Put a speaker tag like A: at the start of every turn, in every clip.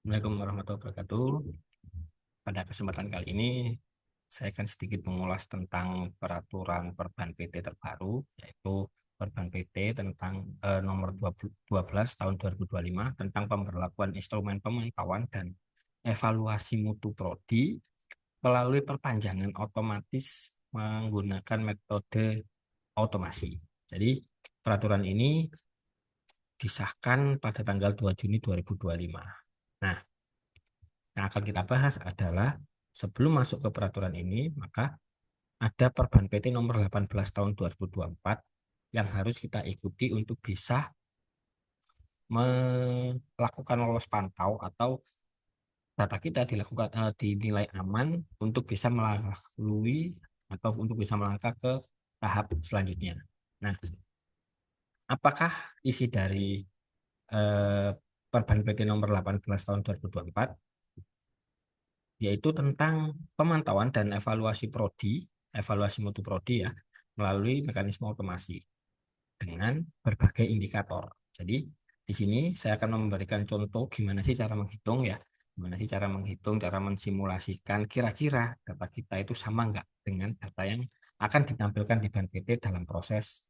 A: Assalamualaikum warahmatullahi wabarakatuh. Pada kesempatan kali ini, saya akan sedikit mengulas tentang peraturan Perban PT terbaru, yaitu Perban PT tentang nomor 12 tahun 2025 tentang pemberlakuan instrumen pemantauan dan evaluasi mutu prodi melalui perpanjangan otomatis menggunakan metode otomasi. Jadi, peraturan ini disahkan pada tanggal 2 Juni 2025. Nah, yang akan kita bahas adalah sebelum masuk ke peraturan ini, maka ada Perban PT nomor 18 tahun 2024 yang harus kita ikuti untuk bisa melakukan lolos pantau atau data kita dinilai aman untuk bisa melalui atau untuk bisa melangkah ke tahap selanjutnya. Nah, apakah isi dari eh, Perban PT nomor 18 tahun 2024? Yaitu tentang pemantauan dan evaluasi prodi, evaluasi mutu prodi ya, melalui mekanisme otomasi dengan berbagai indikator. Jadi di sini saya akan memberikan contoh gimana sih cara menghitung ya, gimana sih cara menghitung, cara mensimulasikan kira-kira data kita itu sama nggak dengan data yang akan ditampilkan di BNPT dalam proses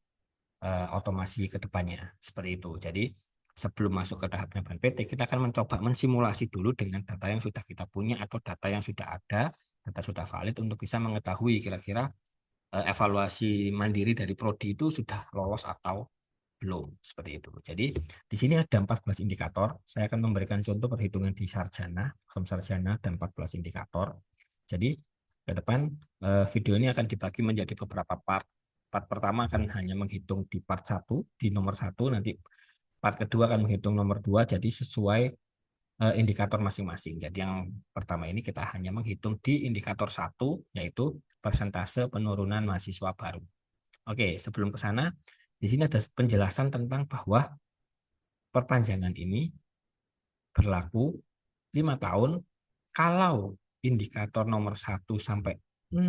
A: otomasi ke depannya. Seperti itu. Jadi sebelum masuk ke tahap penyampaian PT, kita akan mencoba mensimulasi dulu dengan data yang sudah kita punya atau data yang sudah ada, data sudah valid untuk bisa mengetahui kira-kira evaluasi mandiri dari prodi itu sudah lolos atau belum. Seperti itu. Jadi di sini ada 14 indikator. Saya akan memberikan contoh perhitungan di sarjana, form sarjana dan 14 indikator. Jadi ke depan video ini akan dibagi menjadi beberapa part. Part pertama akan hanya menghitung di part satu, di nomor satu, nanti part kedua akan menghitung nomor dua, jadi sesuai indikator masing-masing. Jadi yang pertama ini kita hanya menghitung di indikator satu, yaitu persentase penurunan mahasiswa baru. Oke, sebelum ke sana, di sini ada penjelasan tentang bahwa perpanjangan ini berlaku 5 tahun kalau indikator nomor 1 sampai 6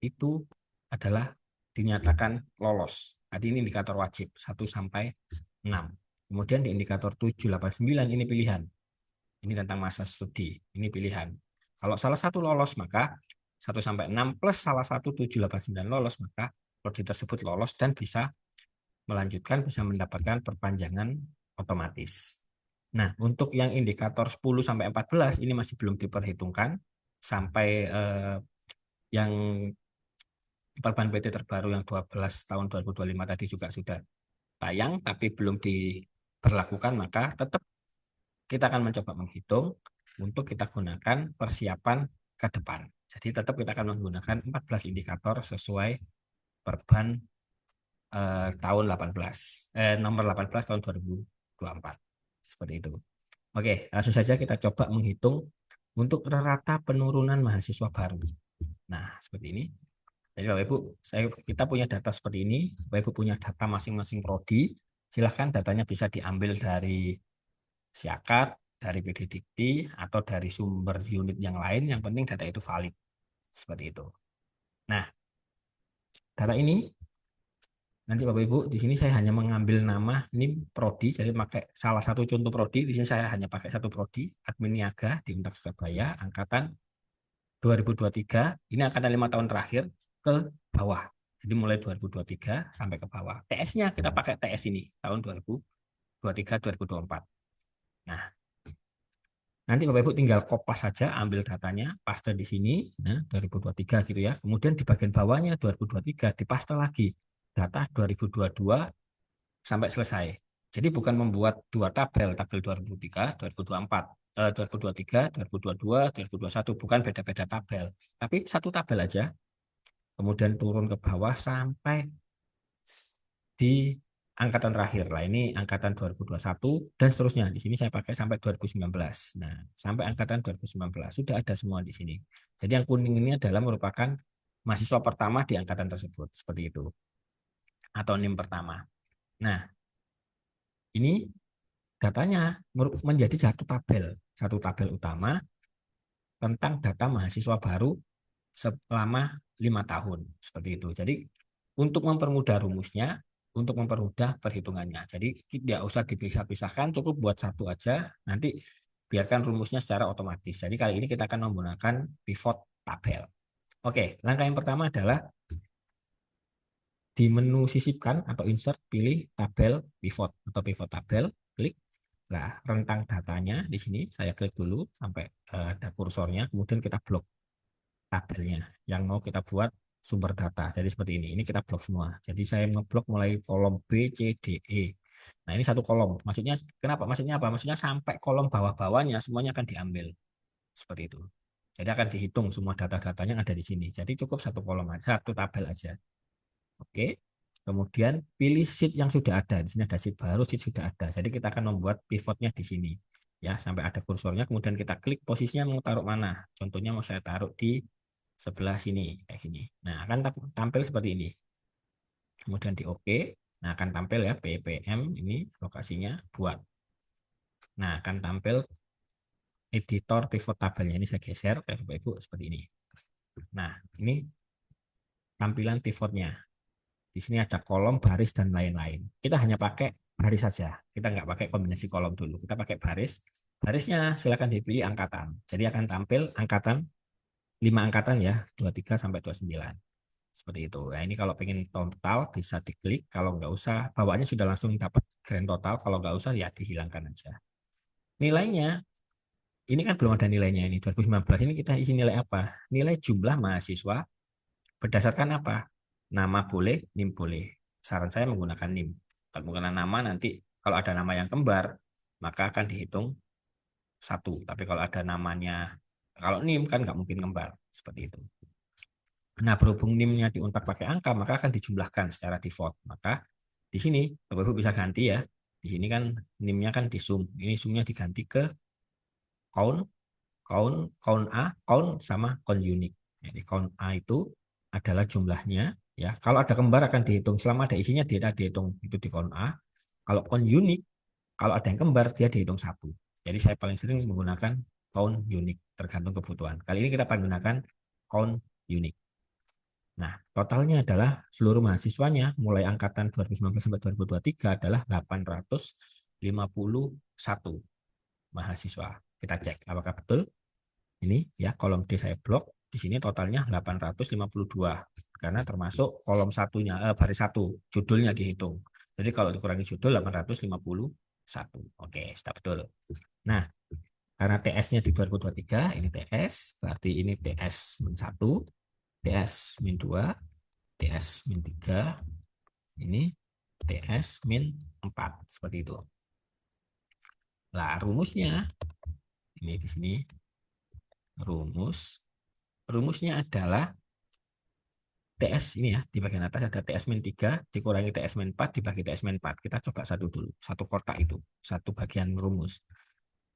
A: itu adalah dinyatakan lolos. Tadi ini indikator wajib 1 sampai 6. Kemudian di indikator 7, 8, 9 ini pilihan. Ini tentang masa studi, ini pilihan. Kalau salah satu lolos maka 1 sampai 6 plus salah satu 7, 8, 9 lolos, maka prodi tersebut lolos dan bisa melanjutkan, bisa mendapatkan perpanjangan otomatis. Nah, untuk yang indikator 10 sampai 14 ini masih belum diperhitungkan sampai yang Perban PT terbaru yang 12 tahun 2025 tadi juga sudah tayang tapi belum diberlakukan, maka tetap kita akan mencoba menghitung untuk kita gunakan persiapan ke depan. Jadi tetap kita akan menggunakan 14 indikator sesuai Perban tahun 18 nomor 18 tahun 2024. Seperti itu. Oke, langsung saja kita coba menghitung untuk rata penurunan mahasiswa baru. Nah, seperti ini. Jadi Bapak Ibu, kita punya data seperti ini. Bapak Ibu punya data masing-masing prodi. Silahkan datanya bisa diambil dari Siakat, dari PDDikti, atau dari sumber unit yang lain. Yang penting data itu valid. Seperti itu. Nah, data ini nanti Bapak Ibu, di sini saya hanya mengambil nama ini prodi, jadi pakai salah satu contoh prodi. Di sini saya hanya pakai satu prodi, admin niaga di Untak Surabaya, angkatan 2023. Ini angkatan 5 tahun terakhir ke bawah. Jadi mulai 2023 sampai ke bawah. TS-nya kita pakai TS ini tahun 2023 2024. Nah, nanti Bapak Ibu tinggal kopas saja, ambil datanya, paste di sini, nah 2023 gitu ya. Kemudian di bagian bawahnya 2023 dipaste lagi data 2022 sampai selesai. Jadi bukan membuat dua tabel, tabel 2003, 2024, 2023, 2022, 2021, bukan beda-beda tabel. Tapi satu tabel aja, kemudian turun ke bawah sampai di angkatan terakhir. Lah ini angkatan 2021 dan seterusnya. Di sini saya pakai sampai 2019. Nah, sampai angkatan 2019 sudah ada semua di sini. Jadi yang kuning ini adalah merupakan mahasiswa pertama di angkatan tersebut, seperti itu. Atau NIM pertama. Nah, ini datanya menjadi satu tabel utama tentang data mahasiswa baru selama 5 tahun seperti itu. Jadi untuk mempermudah rumusnya, untuk mempermudah perhitungannya. Jadi tidak usah dipisah-pisahkan, cukup buat satu aja. Nanti biarkan rumusnya secara otomatis. Jadi kali ini kita akan menggunakan pivot tabel. Oke, langkah yang pertama adalah di menu sisipkan atau insert, pilih tabel pivot atau pivot tabel, klik. Nah, rentang datanya di sini saya klik dulu sampai ada kursornya, kemudian kita blok tabelnya yang mau kita buat sumber data. Jadi seperti ini. Ini kita blok semua. Jadi saya ngeblok mulai kolom B, C, D, E. Nah, ini satu kolom. Maksudnya kenapa? Maksudnya apa? Maksudnya sampai kolom bawah-bawahnya semuanya akan diambil. Seperti itu. Jadi akan dihitung semua data-datanya yang ada di sini. Jadi cukup satu kolom aja, satu tabel aja. Oke. Kemudian pilih sheet yang sudah ada. Di sini ada sheet baru, sheet sudah ada. Jadi kita akan membuat pivotnya di sini. Ya, sampai ada kursornya. Kemudian kita klik posisinya mau taruh mana. Contohnya mau saya taruh di sebelah sini kayak gini. Nah, akan tampil seperti ini. Kemudian di OK. Nah, akan tampil ya ppm ini lokasinya buat. Nah, akan tampil editor pivot tabelnya. Ini saya geser ya Bapak Ibu seperti ini. Nah, ini tampilan pivotnya. Di sini ada kolom, baris, dan lain-lain. Kita hanya pakai baris saja. Kita nggak pakai kombinasi kolom dulu. Kita pakai baris. Barisnya silakan dipilih angkatan. Jadi akan tampil angkatan 5 angkatan ya, 23 sampai 29. Seperti itu. Nah, ini kalau pengen total bisa diklik. Kalau nggak usah, bawaannya sudah langsung dapat grand total. Kalau nggak usah ya dihilangkan aja. Nilainya, ini kan belum ada nilainya ini. 2019 ini kita isi nilai apa? Nilai jumlah mahasiswa berdasarkan apa? Nama boleh, NIM boleh. Saran saya menggunakan NIM. Kalau menggunakan nama nanti, kalau ada nama yang kembar, maka akan dihitung satu. Tapi kalau ada namanya, kalau NIM kan nggak mungkin kembar. Seperti itu. Nah, berhubung NIM-nya diuntak pakai angka, maka akan dijumlahkan secara default. Maka di sini, Bapak Ibu bisa ganti ya. Di sini kan NIM-nya kan di sum. Ini sumnya diganti ke count, count A, count sama count unique. Jadi count A itu adalah jumlahnya. Ya, kalau ada kembar akan dihitung. Selama ada isinya dia dihitung itu di count A. Kalau count unique, kalau ada yang kembar dia dihitung satu. Jadi saya paling sering menggunakan count unique tergantung kebutuhan. Kali ini kita menggunakan count unique. Nah, totalnya adalah seluruh mahasiswanya mulai angkatan 2019 sampai 2023 adalah 851 mahasiswa. Kita cek apakah betul. Ini ya kolom D saya blok. Di sini totalnya 852 karena termasuk kolom satunya baris satu judulnya dihitung. Jadi kalau dikurangi judul 851. Oke, sudah betul. Nah, karena TS-nya di 2023 ini TS, berarti ini TS-1, TS-2, TS-3, ini TS-4 seperti itu. Nah, rumusnya ini di sini rumusnya adalah TS ini ya, di bagian atas ada TS-3 dikurangi TS-4 dibagi TS-4. Kita coba satu dulu, satu kotak itu, satu bagian rumus.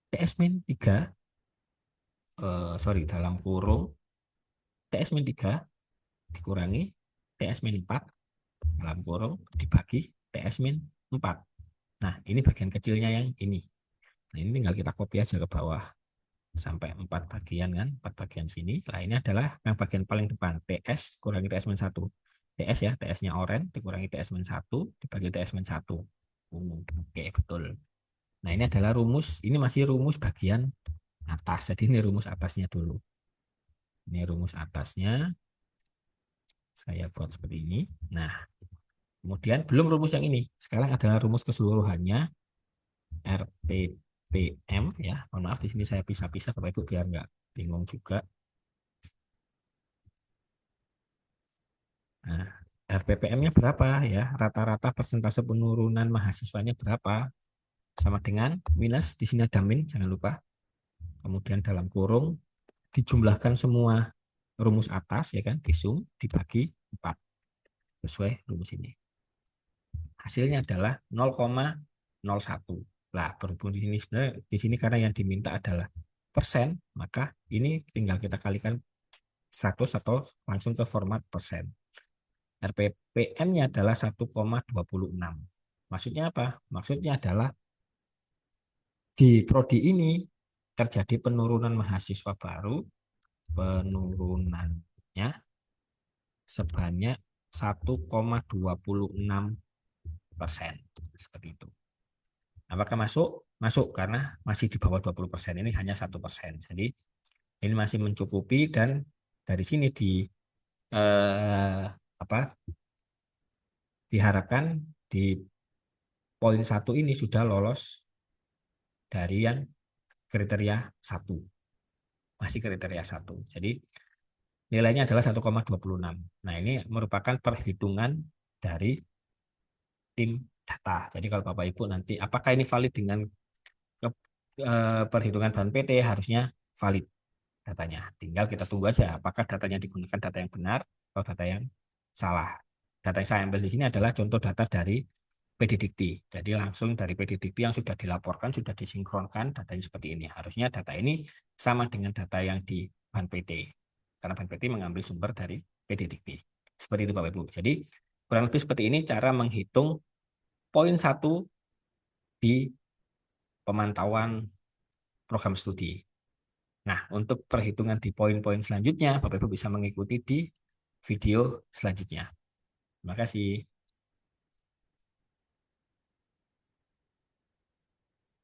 A: TS-3 dalam kurung TS-3 dikurangi TS-4 dalam kurung dibagi TS-4. Nah, ini bagian kecilnya yang ini. Nah, ini tinggal kita copy aja ke bawah sampai 4 bagian kan, 4 bagian sini. Nah, ini adalah yang bagian paling depan, TS kurangi TS-1. TS ya, TS-nya orange dikurangi TS-1 dibagi TS-1. Oke, betul. Nah, ini adalah rumus, ini masih rumus bagian atas. Jadi ini rumus atasnya dulu. Ini rumus atasnya. Saya buat seperti ini. Nah, kemudian belum rumus yang ini. Sekarang adalah rumus keseluruhannya RPPM ya. Mohon maaf di sini saya pisah-pisah Bapak Ibu biar nggak bingung juga. Nah, RPPM-nya berapa ya? Rata-rata persentase penurunan mahasiswanya berapa? Sama dengan minus, di sini ada min, jangan lupa. Kemudian dalam kurung dijumlahkan semua rumus atas ya kan, disum dibagi 4 sesuai rumus ini. Hasilnya adalah 0,01. Lah, berhubung di sini sebenarnya di sini karena yang diminta adalah persen, maka ini tinggal kita kalikan 100 atau langsung ke format persen. RPPM-nya adalah 1,26. Maksudnya apa? Maksudnya adalah di prodi ini terjadi penurunan mahasiswa baru, penurunannya sebanyak 1,26%. Seperti itu. Apakah masuk? masuk karena masih di bawah 20%, ini hanya 1%. Jadi ini masih mencukupi dan dari sini eh, apa diharapkan di poin satu ini sudah lolos dari yang kriteria satu, masih kriteria satu. Jadi nilainya adalah 1,26. Nah, ini merupakan perhitungan dari tim data. Jadi kalau Bapak Ibu nanti apakah ini valid dengan perhitungan bahan PT, harusnya valid datanya. Tinggal kita tunggu aja apakah datanya digunakan data yang benar atau data yang salah. Data yang saya ambil di sini adalah contoh data dari PD Dikti. Jadi langsung dari PD Dikti yang sudah dilaporkan, sudah disinkronkan datanya seperti ini. Harusnya data ini sama dengan data yang di bahan PT. Karena bahan PT mengambil sumber dari PD Dikti. Seperti itu Bapak Ibu. Jadi kurang lebih seperti ini cara menghitung poin satu di pemantauan program studi. Nah, untuk perhitungan di poin-poin selanjutnya, Bapak Ibu bisa mengikuti di video selanjutnya. Terima kasih.